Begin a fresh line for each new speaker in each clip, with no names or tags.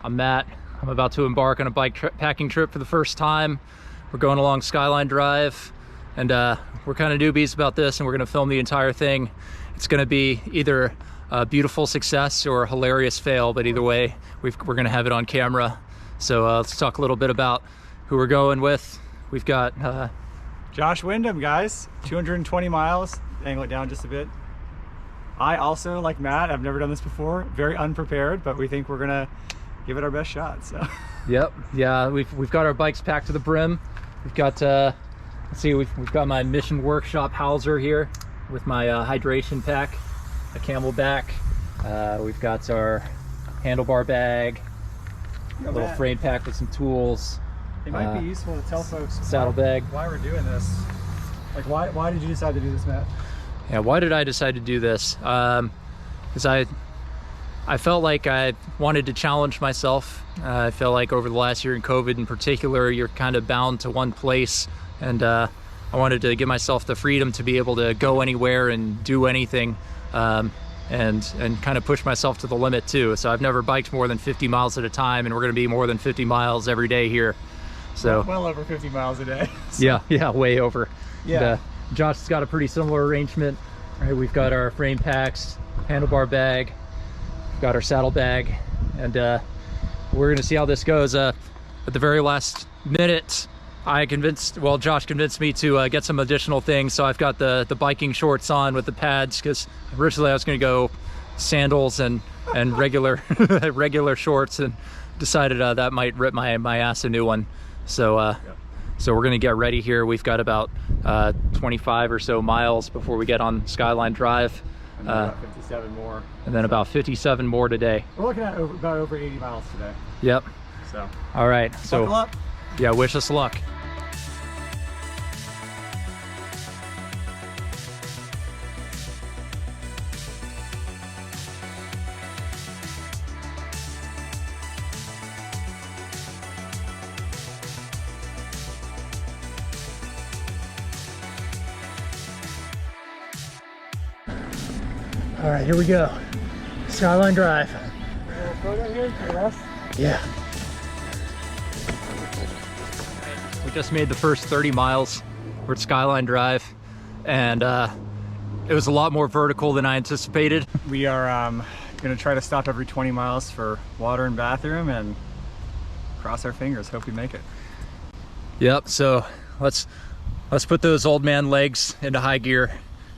I'm Matt. I'm about to embark on a bikepacking trip for the first time. We're going along Skyline Drive, and we're kind of newbies about this, and we're going to film the entire thing. It's going to be either a beautiful success or a hilarious fail, but either way, we're going to have it on camera. So let's talk a little bit about who we're going with. We've got
Josh Wyndham, guys. 220 miles. Angle it down just a bit. I also, like Matt, I've never done this before. Very unprepared, but we think we're gonna give it our best shot. So. Yep.
Yeah. We've got our bikes packed to the brim. We've got let's see. We've got my Mission Workshop Hauser here with my hydration pack, a Camelback. We've got our Handlebar bag, a little frame pack with some tools.
It might be useful to tell folks
Saddlebag.
Why we're doing this. Like, why did you decide to do this, Matt?
Yeah, why did I decide to do this? Because I felt like I wanted to challenge myself. I felt like over the last year in COVID in particular, you're kind of bound to one place, and I wanted to give myself the freedom to be able to go anywhere and do anything, and kind of push myself to the limit too. So I've never biked more than 50 miles at a time, and we're going to be more than 50 miles every day here. So
well over 50 miles a day. So.
Yeah, way over.
Yeah.
And, Josh has got a pretty similar arrangement. All right, we've got our frame packs, handlebar bag, we've got our saddlebag, and we're gonna see how this goes. At the very last minute, Josh convinced me to get some additional things. So I've got the biking shorts on with the pads, because originally I was gonna go sandals and regular regular shorts, and decided that might rip my ass a new one. So yep. So we're gonna get ready here. We've got about 25 or so miles before we get on Skyline Drive.
And then about 57 more.
And then about 57 more today.
We're looking at about over 80 miles today.
Yep.
So.
All right. So.
Buckle up.
Yeah, wish us luck. All right, here we go. Skyline Drive.
Photo here for us?
Yeah. We just made the first 30 miles. We're at Skyline Drive, and it was a lot more vertical than I anticipated.
We are gonna try to stop every 20 miles for water and bathroom, and cross our fingers, hope we make it.
Yep, so let's put those old man legs into high gear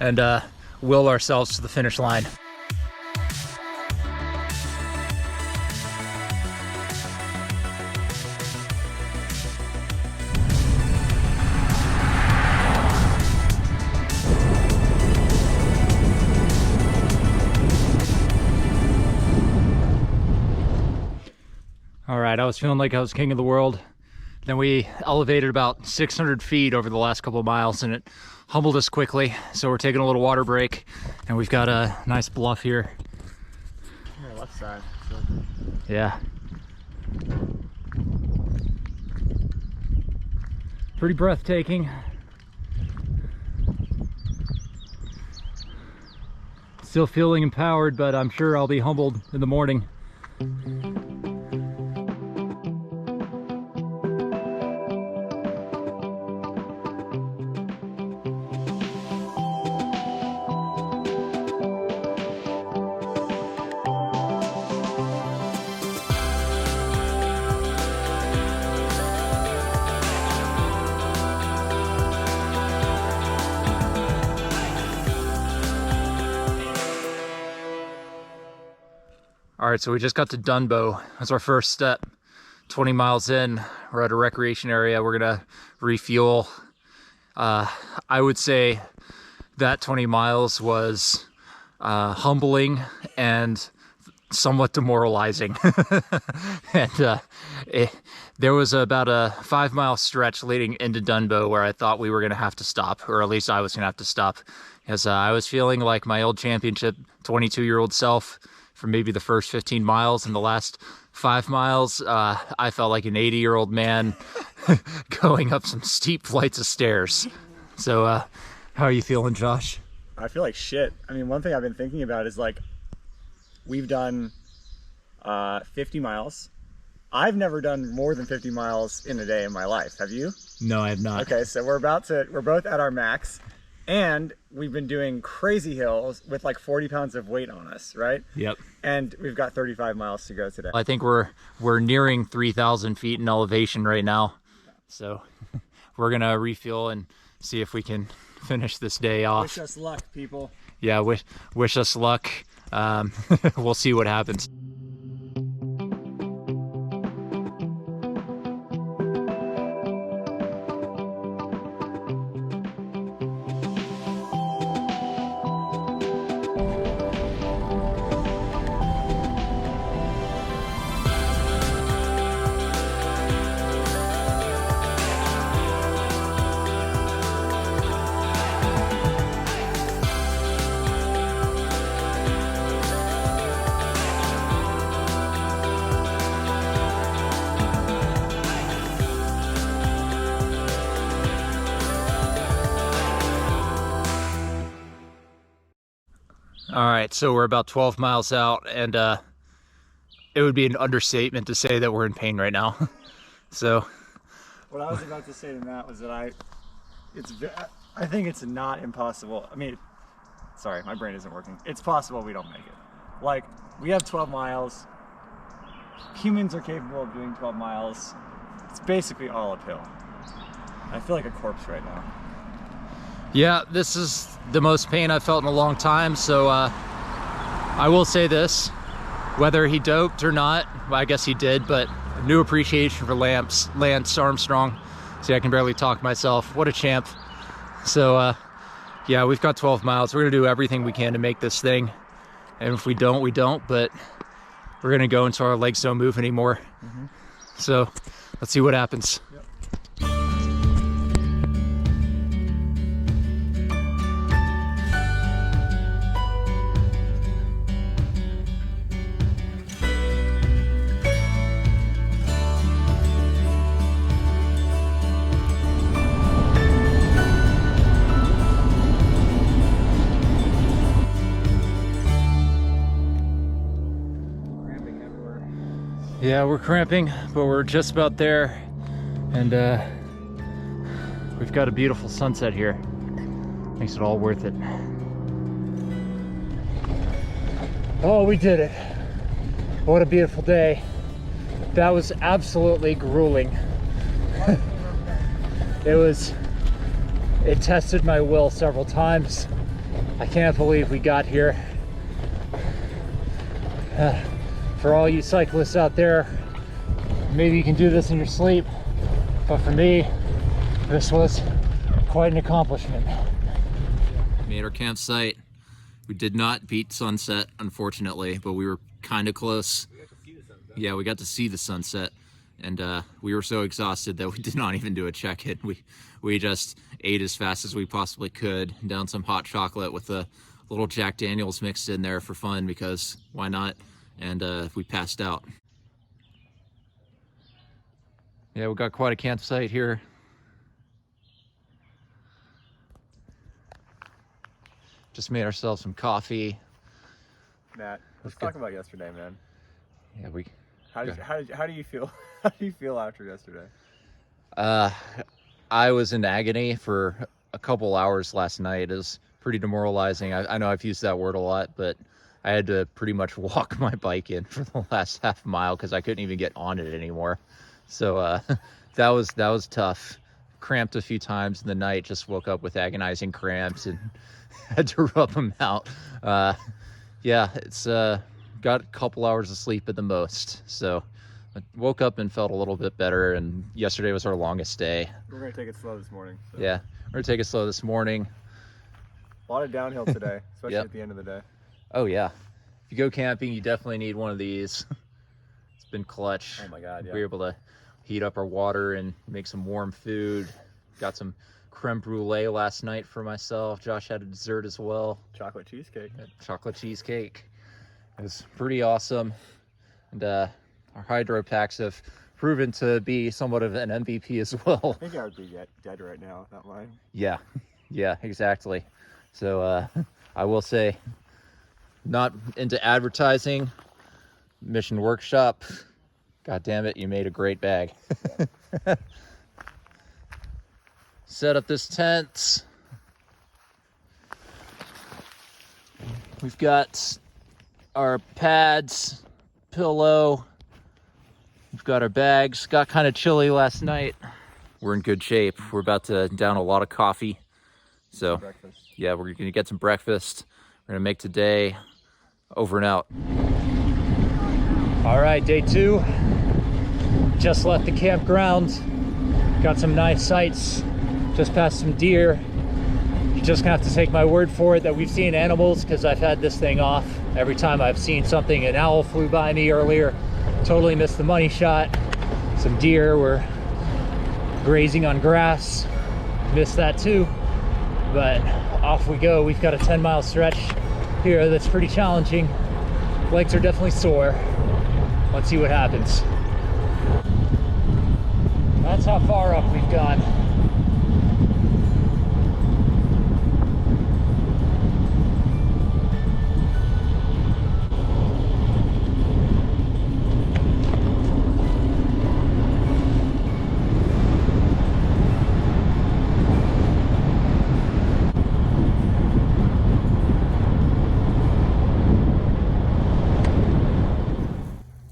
and will ourselves to the finish line. All right, I was feeling like I was king of the world. Then we elevated about 600 feet over the last couple of miles, and it humbled us quickly. So we're taking a little water break, and we've got a nice bluff here.
Here, left side.
Yeah. Pretty breathtaking. Still feeling empowered, but I'm sure I'll be humbled in the morning. All right, so we just got to Dunbow. That's our first step. 20 miles in, we're at a recreation area. We're gonna refuel. I would say that 20 miles was humbling and somewhat demoralizing. And there was about a 5-mile stretch leading into Dunbow where I thought we were gonna have to stop, or at least I was gonna have to stop, as I was feeling like my old championship 22-year-old self for maybe the first 15 miles. And the last 5 miles, I felt like an 80-year-old man going up some steep flights of stairs. So how are you feeling, Josh?
I feel like shit. I mean, one thing I've been thinking about is, like, we've done 50 miles I've never done more than 50 miles in a day in my life. Have you?
No, I have not.
Okay, so we're both at our max, and we've been doing crazy hills with like 40 pounds of weight on us, right?
Yep.
And we've got 35 miles to go today.
I think we're nearing 3,000 feet in elevation right now. So we're gonna refuel and see if we can finish this day off.
Wish us luck, people.
Yeah, wish us luck. We'll see what happens. All right, so we're about 12 miles out, and it would be an understatement to say that we're in pain right now. So
what I was about to say to Matt was that I think it's not impossible. I mean, sorry, my brain isn't working. It's possible we don't make it. Like, we have 12 miles. Humans are capable of doing 12 miles. It's basically all uphill. I feel like a corpse right now.
yeah, this is the most pain I've felt in a long time. So I will say this, whether he doped or not, well, I guess he did, but new appreciation for Lance Armstrong. See, I can barely talk myself. What a champ. So yeah, we've got 12 miles. We're gonna do everything we can to make this thing. And if we don't, we don't, but we're gonna go until our legs don't move anymore. So let's see what happens.
Yep.
Yeah, we're cramping, but we're just about there, and we've got a beautiful sunset here. Makes it all worth it. Oh, we did it. What a beautiful day. That was absolutely grueling. It tested my will several times. I can't believe we got here. For all you cyclists out there, maybe you can do this in your sleep, but for me, this was quite an accomplishment. Made our campsite. We did not beat sunset, unfortunately, but we were kind of close. Yeah, we got to see the sunset, and we were so exhausted that we did not even do a check-in. We just ate as fast as we possibly could, down some hot chocolate with a little Jack Daniels mixed in there for fun, because why not? And we passed out. Yeah, we got quite a campsite here. Just made ourselves some coffee.
Matt, let's talk about yesterday, man.
Yeah,
How do you feel? How do you feel after yesterday?
I was in agony for a couple hours last night. It was pretty demoralizing. I know I've used that word a lot, but I had to pretty much walk my bike in for the last half mile because I couldn't even get on it anymore. So that was tough. Cramped a few times in the night, just woke up with agonizing cramps and had to rub them out. Yeah, it's got a couple hours of sleep at the most. So I woke up and felt a little bit better, and yesterday was our longest day.
We're gonna take it slow this morning. So.
Yeah, we're gonna take it slow this morning.
A lot of downhill today, especially
Yep.
at the end of the day.
Oh yeah, if you go camping, you definitely need one of these. It's been clutch.
Oh my God, yeah.
We were able to heat up our water and make some warm food. Got some creme brulee last night for myself. Josh had a dessert as well.
Chocolate cheesecake.
Chocolate cheesecake. It was pretty awesome. And our hydro packs have proven to be somewhat of an MVP as well.
I think I would be dead right now without mine.
Yeah, exactly. So I will say, not into advertising. Mission Workshop, God damn it, you made a great bag. Set up this tent. We've got our pads, pillow. We've got our bags. Got kind of chilly last night. We're in good shape. We're about to down a lot of coffee. So yeah, we're gonna get some breakfast. We're gonna make today over and out. All right, day 2. Just left the campground. Got some nice sights. Just passed some deer. You're just gonna have to take my word for it that we've seen animals, because I've had this thing off. Every time I've seen something, an owl flew by me earlier. Totally missed the money shot. Some deer were grazing on grass. Missed that too. But off we go. We've got a 10-mile stretch here that's pretty challenging. Legs are definitely sore. Let's see what happens. That's how far up we've gone.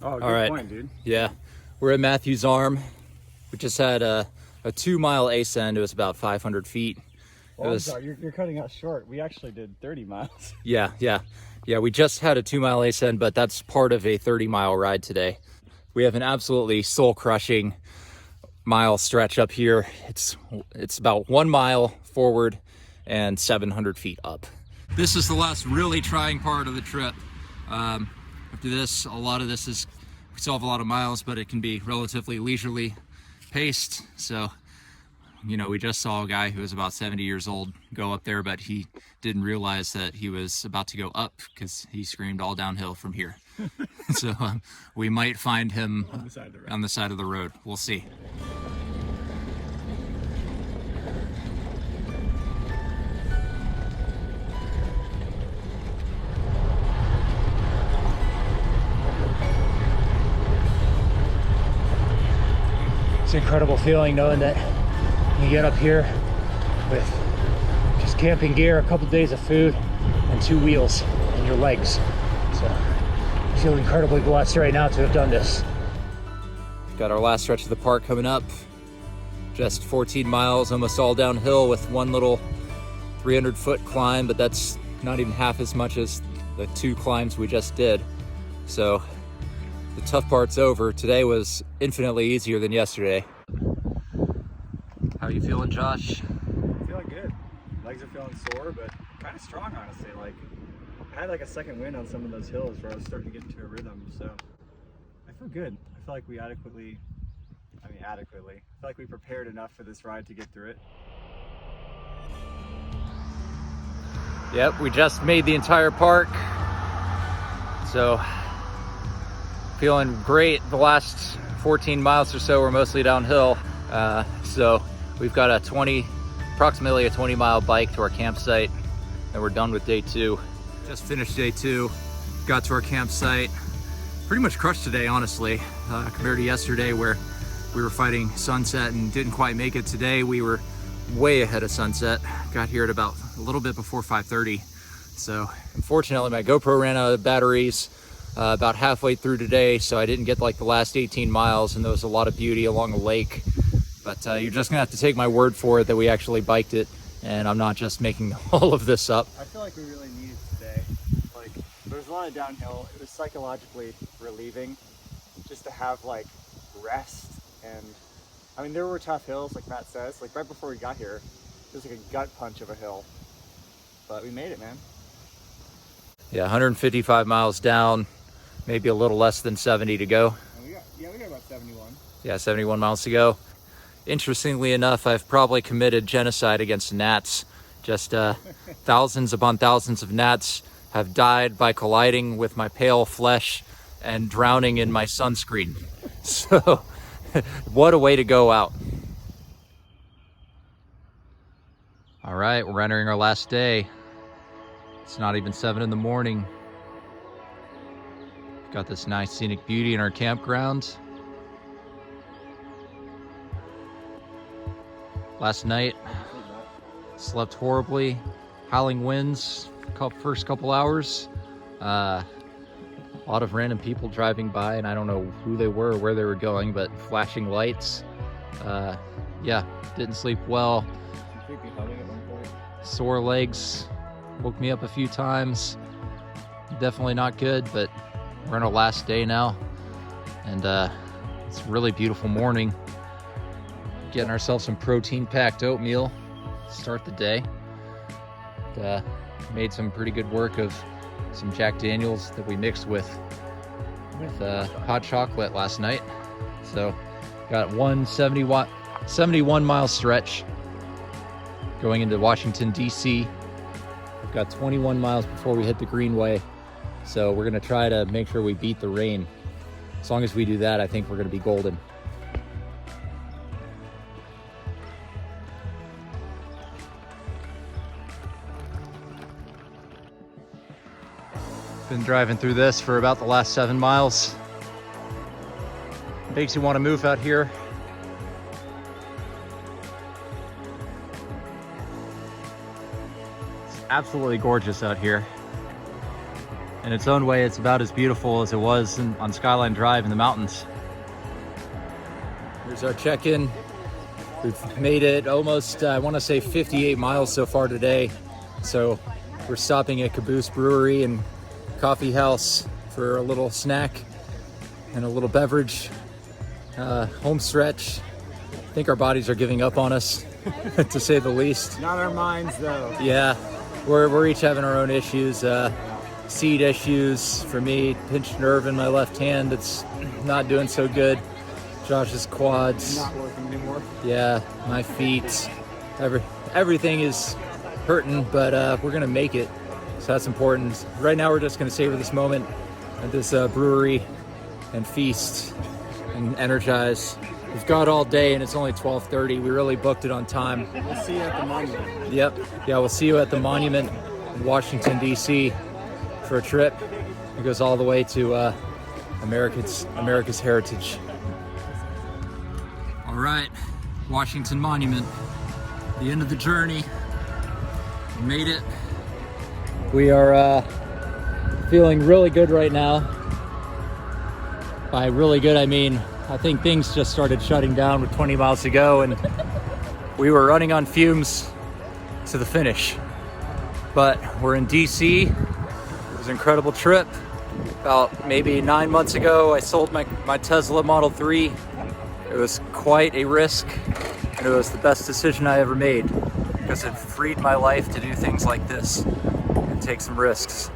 Oh, good
All right.
point, dude.
Yeah, we're at Matthew's Arm. We just had a 2-mile ascend. It was about 500 feet.
Well, I'm sorry, you're cutting out short. We actually did 30 miles.
Yeah. We just had a 2-mile ascend, but that's part of a 30-mile ride today. We have an absolutely soul-crushing mile stretch up here. It's about 1 mile forward and 700 feet up. This is the last really trying part of the trip. After this, a lot of this is, we still have a lot of miles, but it can be relatively leisurely paced. So, you know, we just saw a guy who was about 70 years old go up there, but he didn't realize that he was about to go up because he screamed all downhill from here. So we might find him on the side of the road. We'll see. It's an incredible feeling knowing that you get up here with just camping gear, a couple days of food, and 2 wheels and your legs. So I feel incredibly blessed right now to have done this. Got our last stretch of the park coming up. Just 14 miles, almost all downhill with one little 300-foot climb, but that's not even half as much as the 2 climbs we just did. So the tough part's over. Today was infinitely easier than yesterday. How are you feeling, Josh?
Feeling good. Legs are feeling sore, but kind of strong, honestly. Like, I had like a second wind on some of those hills where I was starting to get into a rhythm, so I feel good. I feel like we I feel like we prepared enough for this ride to get through it.
Yep, we just made the entire park. So, feeling great. The last 14 miles or so were mostly downhill. So we've got approximately a 20-mile bike to our campsite, and we're done with day 2. Just finished day 2, got to our campsite. Pretty much crushed today, honestly, compared to yesterday where we were fighting sunset and didn't quite make it. Today we were way ahead of sunset. Got here at about a little bit before 5:30. So unfortunately my GoPro ran out of batteries about halfway through today, so I didn't get like the last 18 miles, and there was a lot of beauty along the lake. But you're just gonna have to take my word for it that we actually biked it, and I'm not just making all of this up.
I feel like we really needed today. Like, there was a lot of downhill. It was psychologically relieving just to have like rest. And I mean, there were tough hills, like Matt says. Like right before we got here, it was like a gut punch of a hill, but we made it, man.
Yeah, 155 miles down, maybe a little less than 70 to go.
And we got about 71.
Yeah, 71 miles to go. Interestingly enough, I've probably committed genocide against gnats. Just thousands upon thousands of gnats have died by colliding with my pale flesh and drowning in my sunscreen. So, what a way to go out. All right, we're entering our last day. It's not even 7 in the morning. Got this nice scenic beauty in our campground. last night. Slept horribly, howling winds first couple hours. A lot of random people driving by, and I don't know who they were or where they were going, but flashing lights. Yeah, didn't sleep well. Sore legs woke me up a few times. Definitely not good, but we're on our last day now, and it's a really beautiful morning. Getting ourselves some protein-packed oatmeal to start the day. Made some pretty good work of some Jack Daniels that we mixed with hot chocolate last night. So got 71 mile stretch going into Washington D.C. We've got 21 miles before we hit the Greenway, so we're gonna try to make sure we beat the rain. As long as we do that, I think we're gonna be golden. Been driving through this for about the last 7 miles. Makes you want to move out here. It's absolutely gorgeous out here. In its own way, it's about as beautiful as it was on Skyline Drive in the mountains. Here's our check-in. We've made it almost, I want to say 58 miles so far today. So we're stopping at Caboose Brewery and Coffee House for a little snack and a little beverage. Home stretch. I think our bodies are giving up on us, to say the least.
Not our minds, though.
Yeah, we're each having our own issues. Seat issues for me, pinched nerve in my left hand. It's not doing so good. Josh's quads.
Not working anymore.
Yeah, my feet. Everything is hurting, but we're gonna make it. So that's important. Right now we're just gonna savor this moment at this brewery and feast and energize. We've got all day and it's only 12:30. We really booked it on time.
We'll see you at the monument.
Yep. Yeah, we'll see you at the monument in Washington, D.C. for a trip. It goes all the way to America's heritage. All right, Washington Monument. The end of the journey. We made it. We are feeling really good right now. By really good, I mean, I think things just started shutting down with 20 miles to go, and we were running on fumes to the finish. But we're in DC. It was an incredible trip. About maybe 9 months ago, I sold my Tesla Model 3. It was quite a risk, and it was the best decision I ever made because it freed my life to do things like this and take some risks.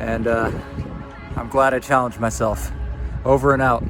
And I'm glad I challenged myself. Over and out.